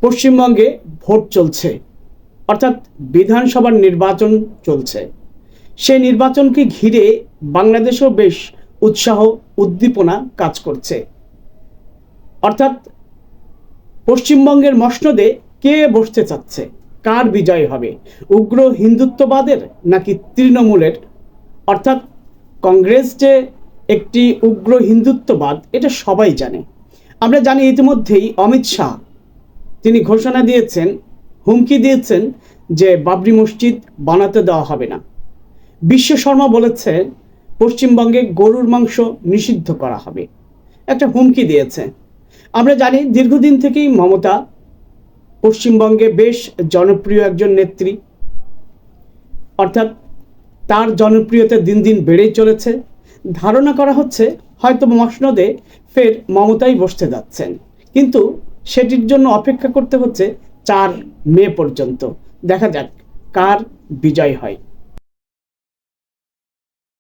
পশ্চিমবঙ্গে ভোট চলছে, অর্থাৎ বিধানসভার নির্বাচন চলছে। সেই নির্বাচনকে ঘিরে বাংলাদেশেও বেশ উৎসাহ উদ্দীপনা কাজ করছে। অর্থাৎ পশ্চিমবঙ্গের মসনদে কে বসতে চাচ্ছে, কার বিজয় হবে, উগ্র হিন্দুত্ববাদের নাকি তৃণমূলের? অর্থাৎ কংগ্রেস যে একটি উগ্র হিন্দুত্ববাদ এটা সবাই জানে। আমরা জানি ইতিমধ্যেই অমিত শাহ তিনি ঘোষণা দিয়েছেন, হুমকি দিয়েছেন যে বাবরি মসজিদ বানাতে দেওয়া হবে না। বিশ্ব শর্মা বলেছে পশ্চিমবঙ্গে গরুর মাংস নিষিদ্ধ করা হবে, একটা হুমকি দিয়েছে। আমরা জানি দীর্ঘদিন থেকেই মমতা পশ্চিমবঙ্গে বেশ জনপ্রিয় একজন নেত্রী, অর্থাৎ তার জনপ্রিয়তা দিন দিন বেড়েই চলেছে। ধারণা করা হচ্ছে হয়তো মসনদে ফের মমতাই বসতে যাচ্ছেন, কিন্তু সেটির জন্য অপেক্ষা করতে হচ্ছে 4 মে পর্যন্ত। দেখা যাক কার বিজয় হয়।